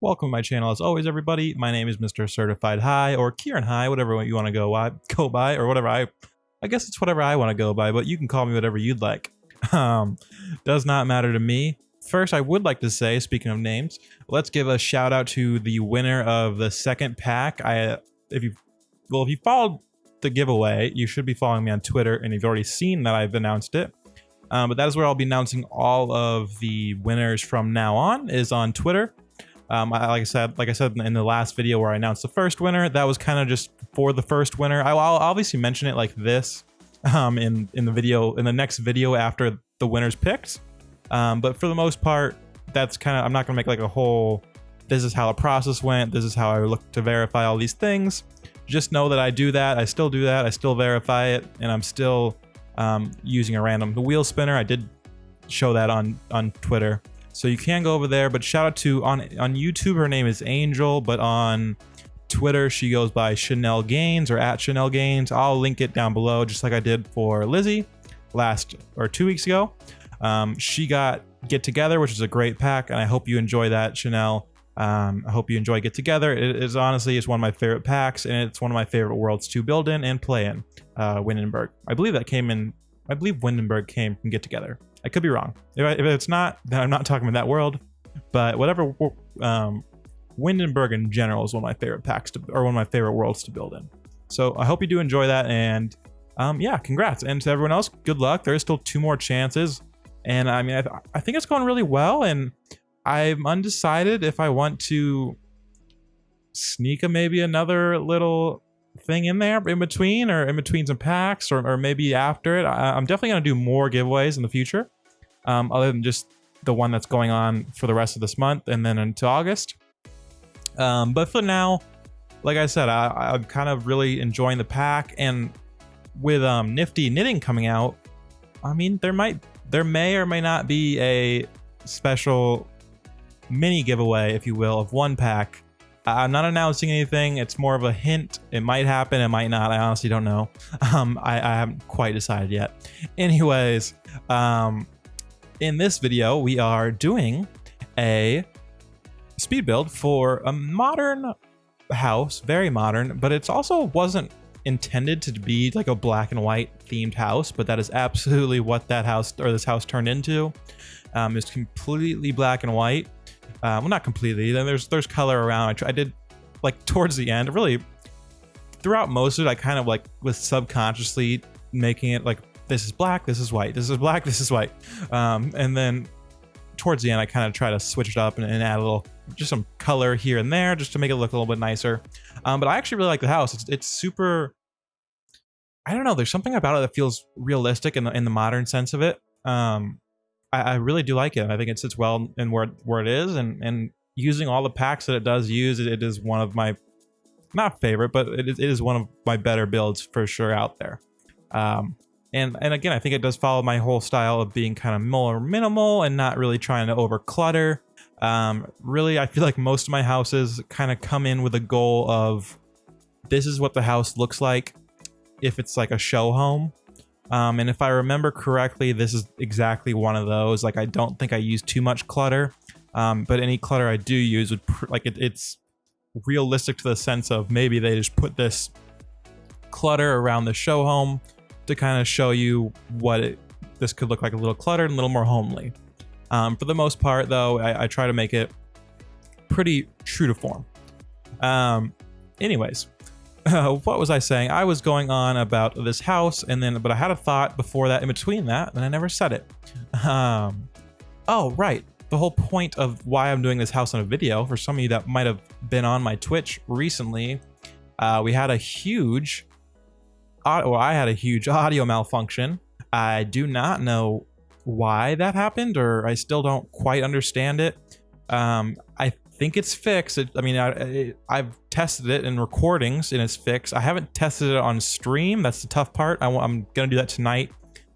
Welcome to my channel as always, everybody. My name is MrCertifiedHigh or KierynHigh, whatever you want to go by, or whatever I guess it's whatever I want to go by, but you can call me whatever you'd like. Does not matter to me. First, I would like to say, speaking of names, let's give a shout out to the winner of the second pack. If you followed the giveaway, you should be following me on Twitter, and you've already seen that I've announced it. But that is where I'll be announcing all of the winners from now on, is on Twitter. Like I said in the last video where I announced the first winner, that was kind of just for the first winner. I'll obviously mention it like this in the next video after the winner's picked. But for the most part, that's kind of, I'm not gonna make like a whole, this is how the process went, this is how I look to verify all these things. Just know that I do that, I still do that, I still verify it, and I'm still using a random wheel spinner. I did show that on Twitter. So you can go over there, but shout out to, on YouTube, her name is Angel, but on Twitter, she goes by Chanel Gaines or at Chanel Gaines. I'll link it down below, just like I did for Lizzie 2 weeks ago. She got Get Together, which is a great pack, and I hope you enjoy that, Chanel. I hope you enjoy Get Together. It is honestly, it's one of my favorite packs, and it's one of my favorite worlds to build in and play in. Windenburg. I believe Windenburg came from Get Together. I could be wrong. If it's not, then I'm not talking about that world. But whatever, Windenburg in general is one of my favorite packs or one of my favorite worlds to build in. So I hope you do enjoy that, and yeah, congrats. And to everyone else, good luck. There's still 2 more chances, and I mean, I think it's going really well, and I'm undecided if I want to sneak maybe another little thing in there in between, or in between some packs, or maybe after it. I'm definitely going to do more giveaways in the future, other than just the one that's going on for the rest of this month and then into August. But for now, like I said, I'm kind of really enjoying the pack, and with Nifty Knitting coming out, I mean, there may or may not be a special mini giveaway, if you will, of 1 pack. I'm not announcing anything. It's more of a hint. It might happen, it might not. I honestly don't know. I haven't quite decided yet. Anyways, in this video, we are doing a speed build for a modern house, very modern, but it's also wasn't intended to be like a black and white themed house, but that is absolutely what that house, or this house, turned into. It's completely black and white. Well, not completely. Then there's color around. I did, like, towards the end, really throughout most of it, I kind of like was subconsciously making it like, this is black, this is white, this is black, this is white. And then towards the end, I kind of try to switch it up and add a little, just some color here and there, just to make it look a little bit nicer. But I actually really like the house. It's super, I don't know, there's something about it that feels realistic in the modern sense of it. I really do like it. I think it sits well in where it is, and using all the packs that it does use, it is one of my, not favorite, but it is one of my better builds for sure out there. And again, I think it does follow my whole style of being kind of more minimal and not really trying to over clutter. Really, I feel like most of my houses kind of come in with a goal of, this is what the house looks like if it's like a show home. And if I remember correctly, this is exactly one of those. Like, I don't think I use too much clutter, but any clutter I do use would it's realistic to the sense of, maybe they just put this clutter around the show home to kind of show you what this could look like, a little cluttered and a little more homely. For the most part, though, I try to make it pretty true to form. Anyways. What was I saying? I was going on about this house, but I had a thought before that, in between that, and I never said it. Oh, right. The whole point of why I'm doing this house on a video, for some of you that might have been on my Twitch recently, we had a huge, I had a huge audio malfunction. I do not know why that happened, or I still don't quite understand it. I think it's fixed. I've tested it in recordings and it's fixed. I haven't tested it on stream. That's the tough part. I'm gonna do that tonight.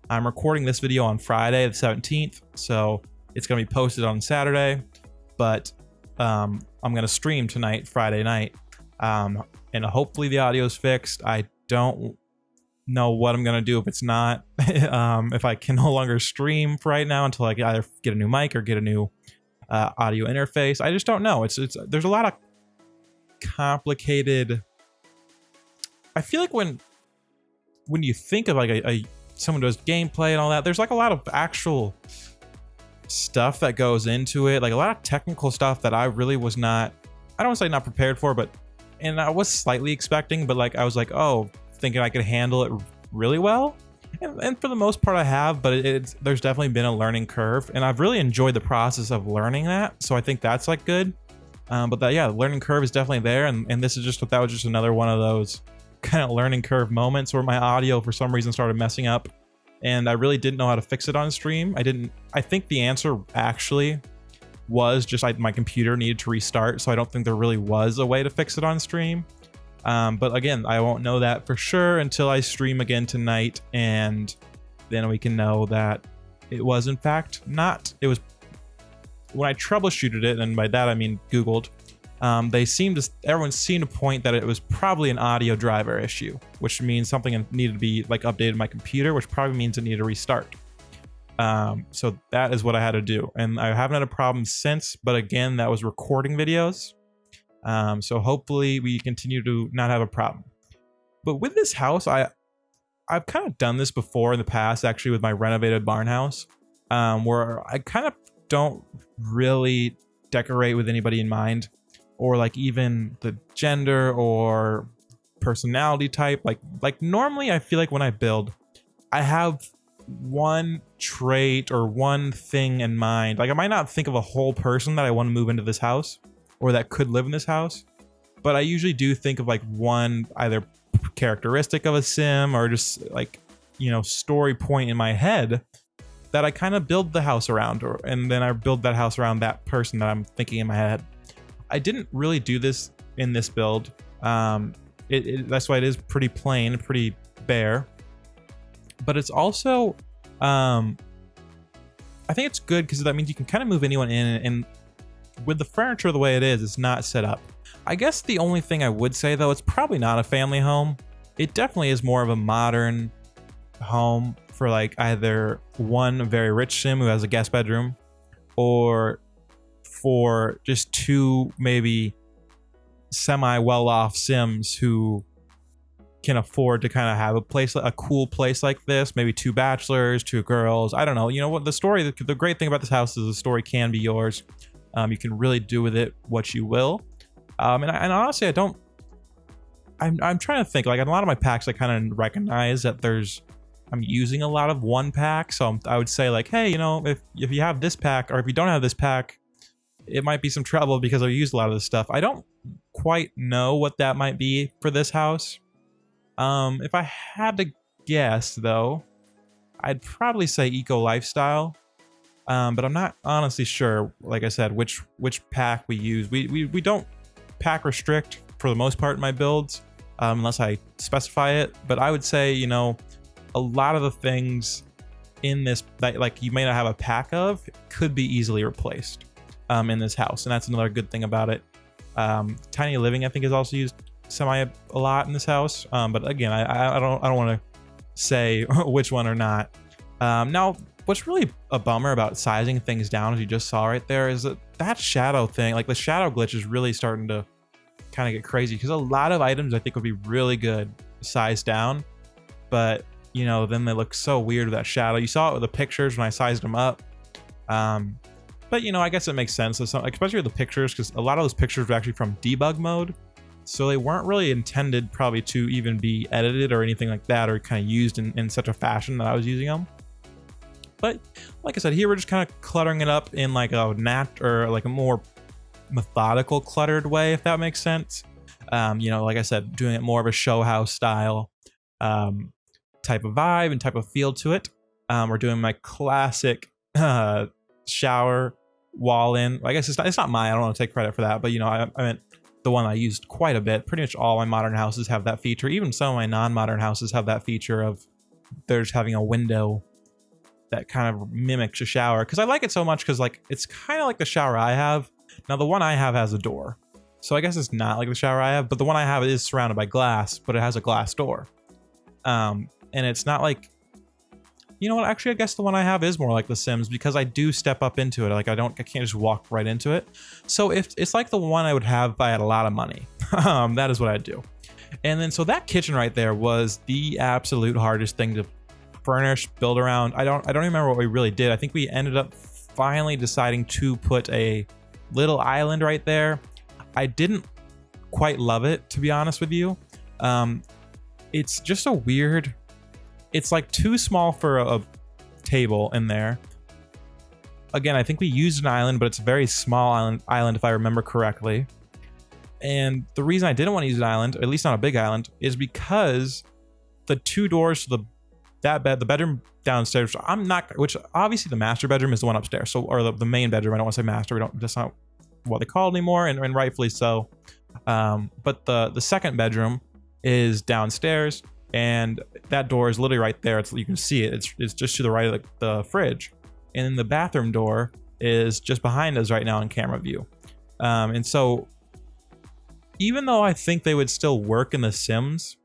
I'm recording this video on Friday the 17th, so it's gonna be posted on Saturday, but I'm gonna stream tonight, Friday night, and hopefully the audio is fixed. I don't know what I'm gonna do if it's not. If I can no longer stream for right now until I either get a new mic or get a new audio interface. I just don't know. It's there's a lot of complicated. I feel like when you think of like someone does gameplay and all that, there's like a lot of actual stuff that goes into it, like a lot of technical stuff that I really was not, I don't want to say not prepared for, but and I was slightly expecting, but like I was like, oh, thinking I could handle it really well, and for the most part I have, but there's definitely been a learning curve, and I've really enjoyed the process of learning that, so I think that's like good. But that, yeah, the learning curve is definitely there, and this is just, that was just another one of those kind of learning curve moments where my audio for some reason started messing up, and I really didn't know how to fix it on stream. I think the answer actually was just my computer needed to restart, so I don't think there really was a way to fix it on stream. But again, I won't know that for sure until I stream again tonight, and then we can know that it was in fact not. It was when I troubleshooted it, and by that I mean Googled. Everyone seemed to point that it was probably an audio driver issue, which means something needed to be like updated in my computer, which probably means it needed to restart. So that is what I had to do, and I haven't had a problem since, but again, that was recording videos. So hopefully we continue to not have a problem. But with this house, I've kind of done this before in the past, actually, with my renovated barn house, where I kind of don't really decorate with anybody in mind, or like even the gender or personality type. Like normally I feel like when I build, I have one trait or one thing in mind. Like I might not think of a whole person that I want to move into this house or that could live in this house, but I usually do think of like one either characteristic of a sim or just like, you know, story point in my head that I kind of build the house around, and then I build that house around that person that I'm thinking in my head. I didn't really do this in this build. That's why it is pretty plain, pretty bare. But it's also, I think it's good because that means you can kind of move anyone in, and with the furniture the way it is, it's not set up. I guess the only thing I would say though, it's probably not a family home. It definitely is more of a modern home for like either one very rich sim who has a guest bedroom, or for just two maybe semi well-off sims who can afford to kind of have a cool place like this. Maybe two bachelors, two girls. I don't know. You know what? The great thing about this house is the story can be yours. You can really do with it what you will. And honestly, I'm trying to think. Like in a lot of my packs, I kind of recognize that I'm using a lot of one pack. So I would say like, hey, you know, if you have this pack, or if you don't have this pack, it might be some trouble because I used a lot of this stuff. I don't quite know what that might be for this house. If I had to guess though, I'd probably say eco lifestyle. But I'm not honestly sure, like I said, which pack we use. We don't pack restrict for the most part in my builds, unless I specify it. But I would say, you know, a lot of the things in this that like you may not have a pack of could be easily replaced in this house, and that's another good thing about it. Tiny living, I think, is also used a lot in this house. But again, I don't want to say which one or not. Now, what's really a bummer about sizing things down, as you just saw right there, is that shadow thing, like the shadow glitch, is really starting to kind of get crazy, because a lot of items I think would be really good sized down, but you know, then they look so weird with that shadow. You saw it with the pictures when I sized them up. But you know, I guess it makes sense, especially with the pictures, because a lot of those pictures were actually from debug mode, so they weren't really intended probably to even be edited or anything like that, or kind of used in such a fashion that I was using them. But like I said, here we're just kind of cluttering it up in like a like a more methodical cluttered way, if that makes sense. You know, like I said, doing it more of a show house style type of vibe and type of feel to it. We're doing my classic shower wall in. I guess it's not mine. I don't want to take credit for that, but you know, I meant the one I used quite a bit. Pretty much all my modern houses have that feature. Even some of my non-modern houses have that feature of there's having a window that kind of mimics a shower, because I like it so much, because like it's kind of like the shower I have. Now the one I have has a door, so I guess it's not like the shower I have, but the one I have is surrounded by glass, but it has a glass door. And it's not like, You know what? Actually, I guess the one I have is more like The Sims because I do step up into it. Like I can't just walk right into it. So if it's like the one I would have if I had a lot of money, that is what I'd do. And then so that kitchen right there was the absolute hardest thing to furnish, build around. I don't remember what we really did. I think we ended up finally deciding to put a little island right there. I didn't quite love it, to be honest with you. It's just a weird, it's like too small for a table in there. Again, I think we used an island, but it's a very small island if I remember correctly. And the reason I didn't want to use an island, at least not a big island, is because the two doors to the bedroom downstairs, which obviously the master bedroom is the one upstairs, so, or the main bedroom. I don't want to say master. That's not what they call it anymore, and rightfully so. But the second bedroom is downstairs, and that door is literally right there. You can see it. It's just to the right of the fridge, and then the bathroom door is just behind us right now in camera view. And so, even though I think they would still work in The Sims,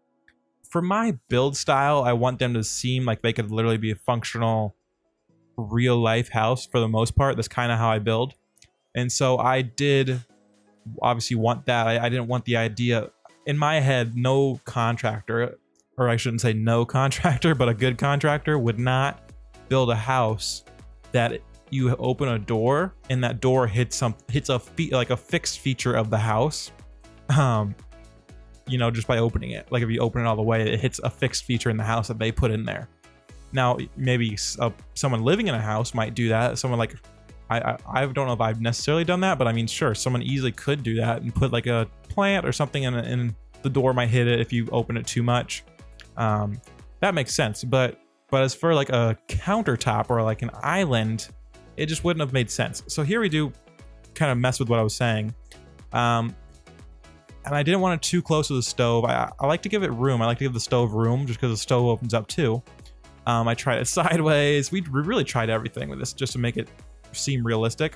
for my build style, I want them to seem like they could literally be a functional, real life house for the most part. That's kind of how I build. And so I did obviously want that. I didn't want the idea in my head. No contractor, or I shouldn't say no contractor, but a good contractor would not build a house that you open a door and that door hits like a fixed feature of the house. You know, just by opening it. Like if you open it all the way, it hits a fixed feature in the house that they put in there. Now, maybe someone living in a house might do that. Someone like, I don't know if I've necessarily done that, but I mean, sure, someone easily could do that and put like a plant or something in and the door might hit it if you open it too much. That makes sense. But as for like a countertop or like an island, it just wouldn't have made sense. So here we do kind of mess with what I was saying. And I didn't want it too close to the stove. I like to give it room. I like to give the stove room just because the stove opens up too. I tried it sideways. We really tried everything with this just to make it seem realistic.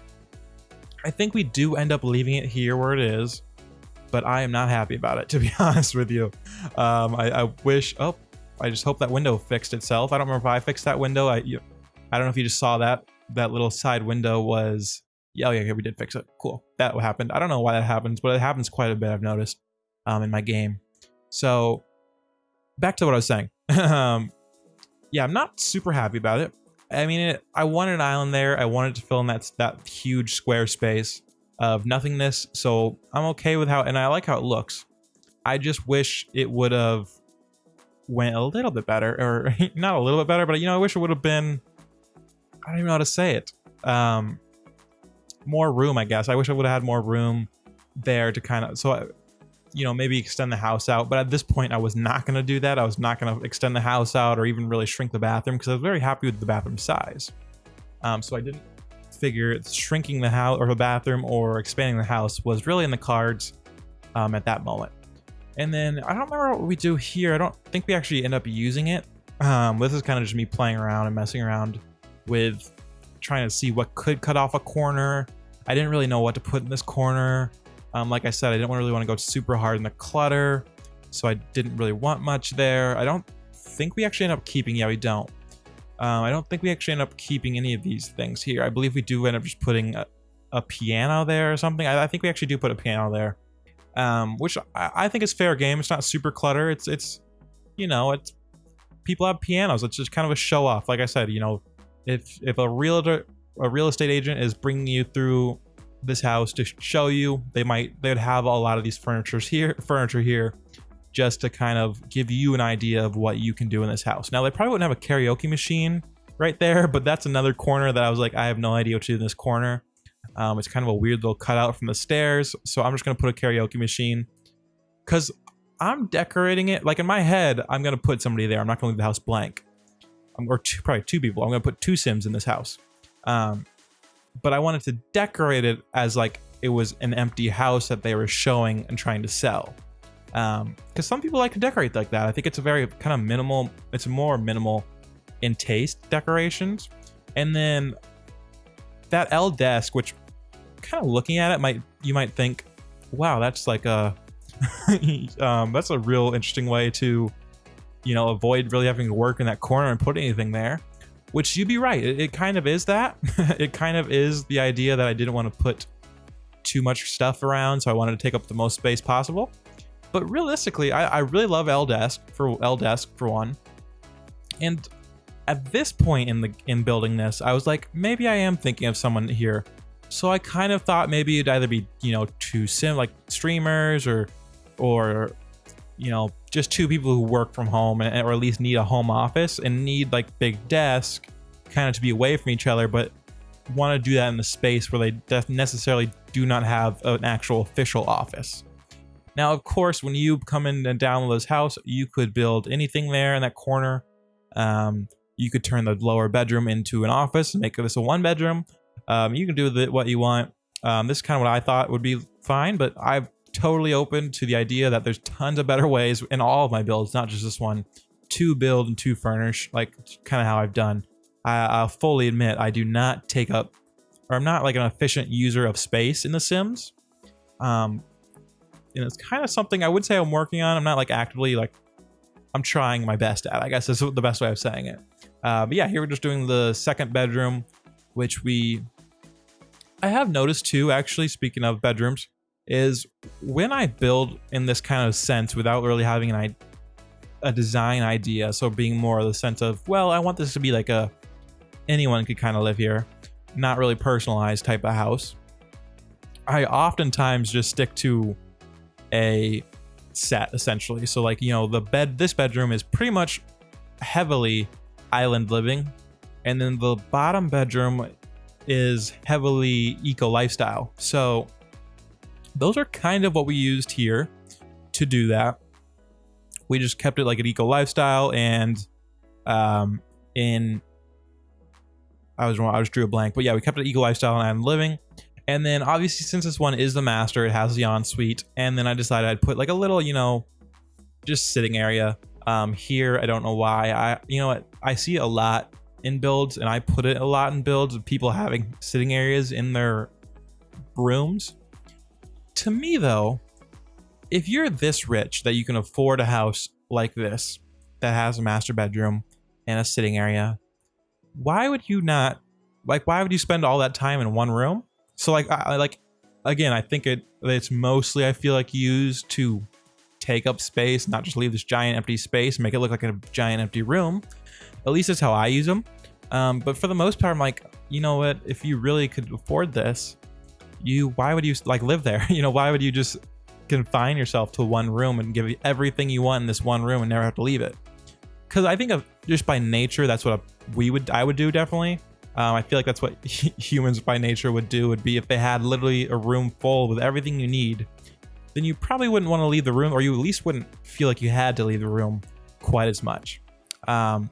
I think we do end up leaving it here where it is, but I am not happy about it, to be honest with you. I wish, I just hope that window fixed itself. I don't remember if I fixed that window. I don't know if you just saw that little side window was, yeah, we did fix it. Cool. That happened. I don't know why that happens, but it happens quite a bit, I've noticed, in my game. So back to what I was saying. Yeah, I'm not super happy about it. I mean, I wanted an island there. I wanted to fill in that huge square space of nothingness. So I'm okay with how, and I like how it looks. I just wish it would have went a little bit better, or not a little bit better, but I wish it would have been, I don't even know how to say it. More room, I guess. I wish I would have had more room there to kind of, so maybe extend the house out. But at this point, I was not going to do that. I was not going to extend the house out or even really shrink the bathroom because I was very happy with the bathroom size. So I didn't figure shrinking the house or the bathroom or expanding the house was really in the cards at that moment. And then I don't remember what we do here. I don't think we actually end up using it. This is kind of just me playing around and messing around with trying to see what could cut off a corner. I didn't really know what to put in this corner. Like I said, I didn't really want to go super hard in the clutter, so I didn't really want much there. I don't think we actually end up keeping, we don't. I don't think we actually end up keeping any of these things here. I believe we do end up just putting a piano there or something. I think we actually do put a piano there, which I think is fair game. It's not super clutter. It's people have pianos. It's just kind of a show off. Like I said, if a real estate agent is bringing you through this house to show you, they'd have a lot of these furniture here just to kind of give you an idea of what you can do in this house. Now, they probably wouldn't have a karaoke machine right there, but that's another corner that I was like, I have no idea what to do in this corner. It's kind of a weird little cutout from the stairs, so I'm just going to put a karaoke machine because I'm decorating it. Like in my head, I'm going to put somebody there. I'm not going to leave the house blank. Probably two people. I'm going to put 2 Sims in this house. But I wanted to decorate it as like it was an empty house that they were showing and trying to sell. Because some people like to decorate like that. I think it's a very kind of minimal, it's more minimal in taste decorations. And then that L desk, which kind of looking at it, you might think, wow, that's like a that's a real interesting way to avoid really having to work in that corner and put anything there. which you'd be right. It kind of is that. It kind of is the idea that I didn't want to put too much stuff around, so I wanted to take up the most space possible. But realistically, I really love L desk for one. And at this point in building this, I was like, maybe I am thinking of someone here. So I kind of thought maybe it'd either be, you know, like streamers or you know, just two people who work from home or at least need a home office and need like big desk kind of to be away from each other, but want to do that in the space where they necessarily do not have an actual official office. Now, of course, when you come in and download this house, you could build anything there in that corner. You could turn the lower bedroom into an office and make this a 1 bedroom. You can do what you want. This is kind of what I thought would be fine, but I'm totally open to the idea that there's tons of better ways in all of my builds, not just this one, to build and to furnish, like kind of how I've done. I'll fully admit I do not take up, or I'm not like an efficient user of space in The Sims. And it's kind of something I would say I'm working on. I'm not like actively like, I'm trying my best at, I guess is the best way of saying it. But yeah, here we're just doing the 2nd bedroom, which I have noticed too, actually, speaking of bedrooms, is when I build in this kind of sense without really having a design idea, so being more of the sense of, well, I want this to be like anyone could kind of live here, not really personalized type of house, I oftentimes just stick to a set essentially. So like, you know, this bedroom is pretty much heavily island living, and then the bottom bedroom is heavily eco lifestyle. So those are kind of what we used here to do that. We just kept it like an eco lifestyle, and I just drew a blank, but yeah, we kept it eco lifestyle and island living. And then obviously, since this one is the master, it has the ensuite. And then I decided I'd put like a little, you know, just sitting area here. I don't know why. You know what? I see it a lot in builds, and I put it a lot in builds of people having sitting areas in their rooms. To me, though, if you're this rich that you can afford a house like this that has a master bedroom and a sitting area, why would you spend all that time in one room? So like, again, I think it's mostly, I feel like, used to take up space, not just leave this giant empty space, make it look like a giant empty room. At least that's how I use them. But for the most part, I'm like, you know what? If you really could afford this, why would you like live there? You know, why would you just confine yourself to one room and give you everything you want in this one room and never have to leave it? Because I think just by nature, that's what I would do, definitely. I feel like that's what humans by nature would do, would be if they had literally a room full with everything you need, then you probably wouldn't want to leave the room, or you at least wouldn't feel like you had to leave the room quite as much. And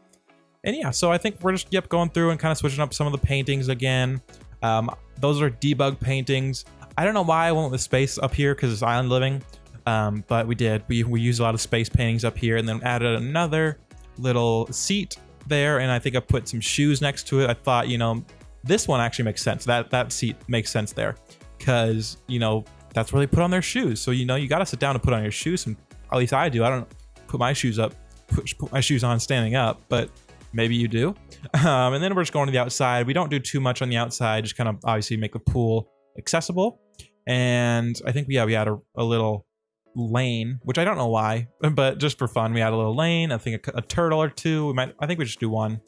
yeah, so I think we're just going through and kind of switching up some of the paintings again. Those are debug paintings. I don't know why I went with space up here because it's island living, but we did. We used a lot of space paintings up here, and then added another little seat there, and I think I put some shoes next to it. I thought, you know, this one actually makes sense. That seat makes sense there, because, you know, that's where they put on their shoes. So, you know, you got to sit down to put on your shoes, and at least I do. I don't put my shoes on standing up, but maybe you do. And then we're just going to the outside. We don't do too much on the outside, just kind of obviously make the pool accessible. And I think we had a little lane, which I don't know why, but just for fun, we had a little lane. I think a turtle or two. I think we just do one.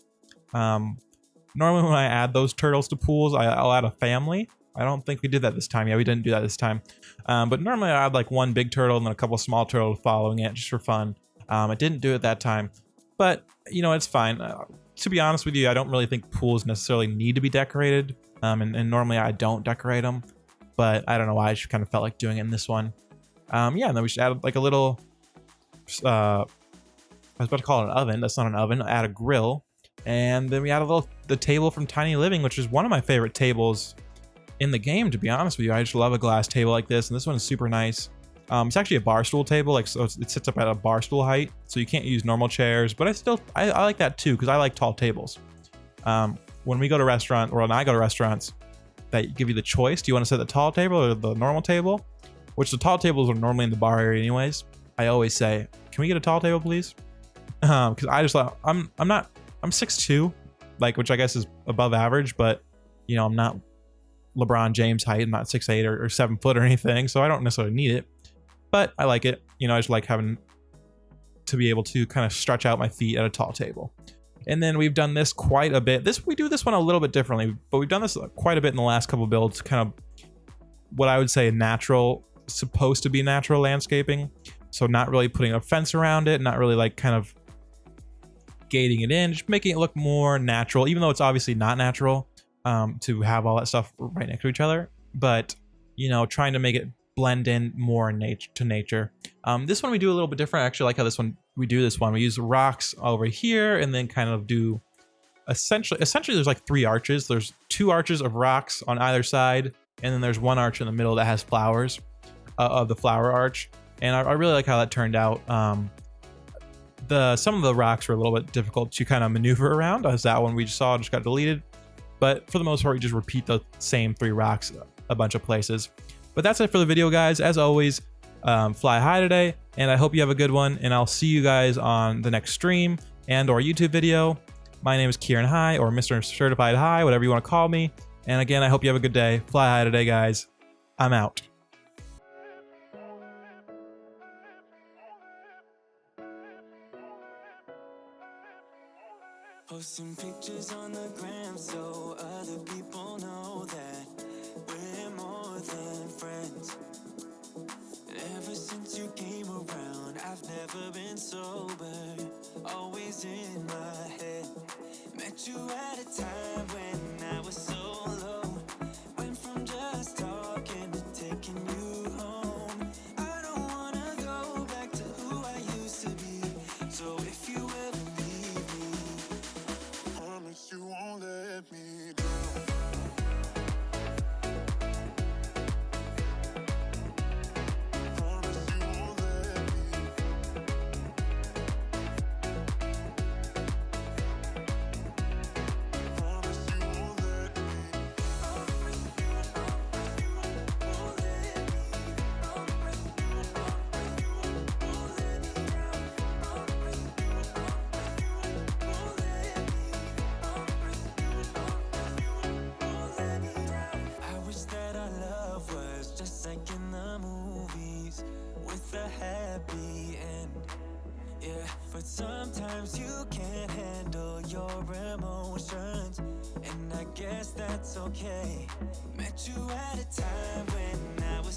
Normally when I add those turtles to pools, I'll add a family. I don't think we did that this time. Yeah, we didn't do that this time. But normally I add like one big turtle and then a couple small turtles following it, just for fun. I didn't do it that time, but you know, it's fine. To be honest with you, I don't really think pools necessarily need to be decorated. And normally I don't decorate them, but I don't know why I just kind of felt like doing it in this one. Yeah, and then we just added like a little, I was about to call it an oven. That's not an oven. Add a grill. And then we added the table from Tiny Living, which is one of my favorite tables in the game, to be honest with you. I just love a glass table like this, and this one is super nice. It's actually a bar stool table, like, so it sits up at a bar stool height, so you can't use normal chairs, but I like that too, because I like tall tables. When we go to restaurants, or when I go to restaurants, that give you the choice, do you want to sit at the tall table or the normal table? Which the tall tables are normally in the bar area anyways. I always say, can we get a tall table, please? Because I just thought, I'm 6'2", like, which I guess is above average, but you know, I'm not LeBron James height. I'm not 6'8" or 7 foot or anything, so I don't necessarily need it, but I like it. You know, I just like having to be able to kind of stretch out my feet at a tall table. And then we've done this quite a bit. We do this one a little bit differently, but we've done this quite a bit in the last couple builds, kind of what I would say natural, supposed to be natural landscaping. So not really putting a fence around it, not really like kind of gating it in, just making it look more natural, even though it's obviously not natural to have all that stuff right next to each other, but you know, trying to make it blend in more to nature. This one we do a little bit different. I actually like how we use rocks over here and then kind of do essentially there's like 3 arches. There's 2 arches of rocks on either side, and then there's 1 arch in the middle that has flowers of the flower arch. And I really like how that turned out. Some of the rocks were a little bit difficult to kind of maneuver around, as that one we just saw just got deleted. But for the most part, we just repeat the same 3 rocks a bunch of places. But that's it for the video, guys. As always, fly high today, and I hope you have a good one, and I'll see you guys on the next stream and or YouTube video. My name is KierynHigh, or MrCertifiedHigh, whatever you want to call me. And again, I hope you have a good day. Fly high today, guys. I'm out. Posting pictures on the gram so other people know that we're more than friends. Ever since you came around, I've never been sober, always in my head. Met you at a time when I was so low, went from just talking to taking you home. I don't wanna go back to who I used to be, so if you ever leave me, promise you won't let me down. But sometimes you can't handle your emotions, and I guess that's okay. Met you at a time when I was